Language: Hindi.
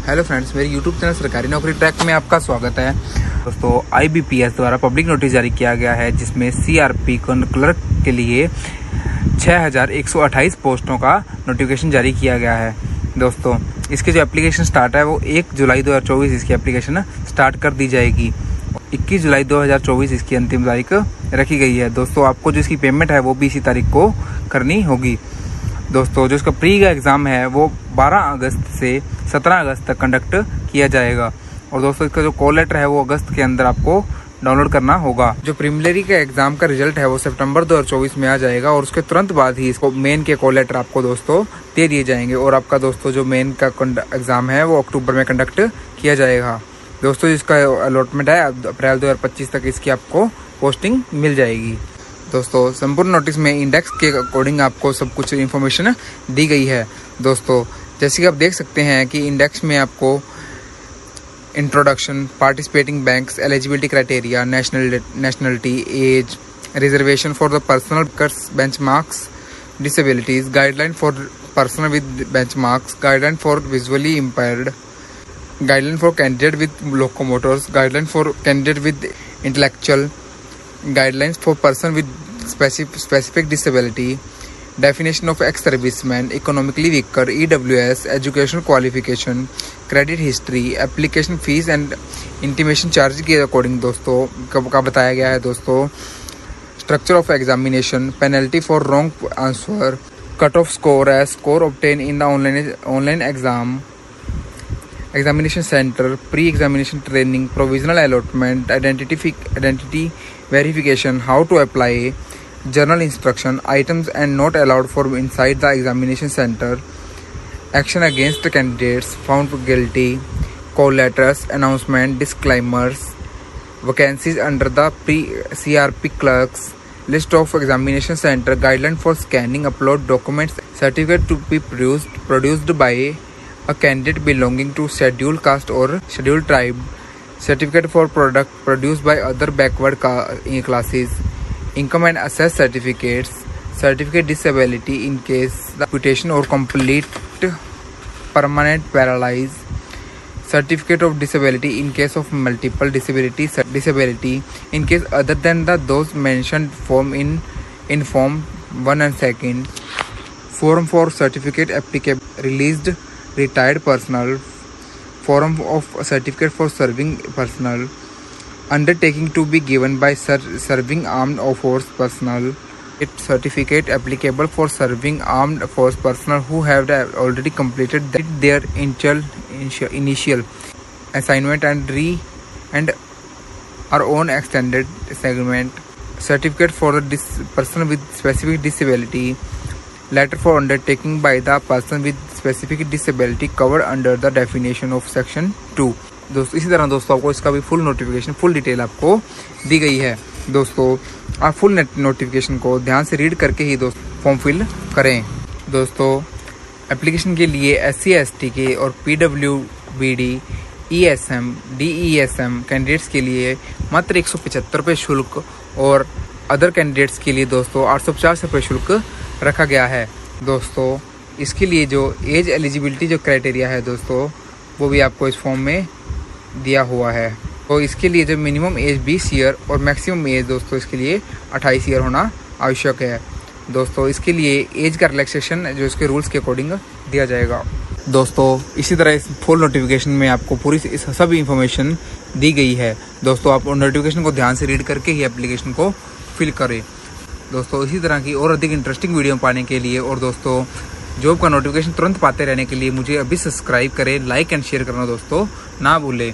हेलो फ्रेंड्स, मेरे यूट्यूब चैनल सरकारी नौकरी ट्रैक में आपका स्वागत है। दोस्तों, IBPS द्वारा पब्लिक नोटिस जारी किया गया है जिसमें CRP क्लर्क के लिए 6128 पोस्टों का नोटिफिकेशन जारी किया गया है। दोस्तों, इसके जो एप्लीकेशन स्टार्ट है वो 1 जुलाई 2024 इसकी एप्लीकेशन स्टार्ट कर दी जाएगी। 21 जुलाई 2024 इसकी अंतिम तारीख रखी गई है। दोस्तों, आपको जो इसकी पेमेंट है वो भी इसी तारीख को करनी होगी। दोस्तों, जो इसका प्री का एग्ज़ाम है वो 12 अगस्त से 17 अगस्त तक कंडक्ट किया जाएगा। और दोस्तों, इसका जो कॉल लेटर है वो अगस्त के अंदर आपको डाउनलोड करना होगा। जो प्रीलिमिनरी का एग्ज़ाम का रिजल्ट है वो सितंबर 2024 में आ जाएगा और उसके तुरंत बाद ही इसको मेन के कॉल लेटर आपको दोस्तों दे दिए जाएंगे। और आपका दोस्तों जो मेन का एग्ज़ाम है वो अक्टूबर में कंडक्ट किया जाएगा। दोस्तों, इसका अलॉटमेंट है अप्रैल 2025 तक इसकी आपको पोस्टिंग मिल जाएगी। दोस्तों, संपूर्ण नोटिस में इंडेक्स के अकॉर्डिंग आपको सब कुछ इन्फॉर्मेशन दी गई है। दोस्तों, जैसे कि आप देख सकते हैं कि इंडेक्स में आपको introduction, participating banks, eligibility criteria, nationality, age, reservation for the personal benchmarks, disabilities, guideline for personal with benchmarks, guideline for visually impaired, guideline for candidate with locomotors, guideline for candidate with intellectual, guidelines for person with specific disability, definition of ex-serviceman, economically weaker, EWS, educational qualification, credit history, application fees and intimation charge के अकॉर्डिंग दोस्तों का बताया गया है। दोस्तों, structure of examination, penalty for wrong answer, cut off score as score obtained in the online exam, examination center, pre-examination training, provisional allotment, identity verification, how to apply, journal instruction, items and not allowed for inside the examination center, action against candidates found guilty, call letters, announcement, disclaimers, vacancies under the CRP clerks, list of examination center, guideline for scanning, upload documents, certificate to be produced by a candidate belonging to scheduled caste or scheduled tribe, certificate for product produced by other backward classes, income and assess certificates, certificate disability in case the amputation or complete permanent paralysis, certificate of disability in case of multiple disability in case other than those mentioned in form 1 and 2, form for certificate applicable released retired personnel, form of certificate for serving personnel, undertaking to be given by serving armed force personnel, certificate applicable for serving armed force personnel who have already completed their initial assignment and are on extended segment, certificate for the person with specific disability, letter for undertaking by the person with specific disability covered under the definition of section 2। दोस्तों, इसी तरह दोस्तों आपको इसका भी फुल नोटिफिकेशन, फुल डिटेल आपको दी गई है। दोस्तों, आप फुल नोटिफिकेशन को ध्यान से रीड करके ही दोस्तों फॉर्म फिल करें। दोस्तों, एप्लीकेशन के लिए SC ST के और PWBD, ESM, DESM कैंडिडेट्स के लिए मात्र 175 रुपये शुल्क और अदर कैंडिडेट्स के लिए दोस्तों 850 रुपये शुल्क रखा गया है। दोस्तों, इसके लिए जो एज एलिजिबिलिटी जो क्राइटेरिया है दोस्तों वो भी आपको इस फॉर्म में दिया हुआ है। तो इसके लिए जो मिनिमम एज 20 ईयर और मैक्सिमम एज दोस्तों इसके लिए 28 ईयर होना आवश्यक है। दोस्तों, इसके लिए एज का रिलैक्सेशन जो इसके रूल्स के अकॉर्डिंग दिया जाएगा। दोस्तों, इसी तरह इस फुल नोटिफिकेशन में आपको पूरी सभी इंफॉर्मेशन दी गई है। दोस्तों, आप नोटिफिकेशन को ध्यान से रीड करके ही एप्लीकेशन को फिल करें। दोस्तों, इसी तरह की और अधिक इंटरेस्टिंग वीडियो पाने के लिए और दोस्तों जॉब का नोटिफिकेशन तुरंत पाते रहने के लिए मुझे अभी सब्सक्राइब करें, लाइक एंड शेयर करना दोस्तों ना भूलें।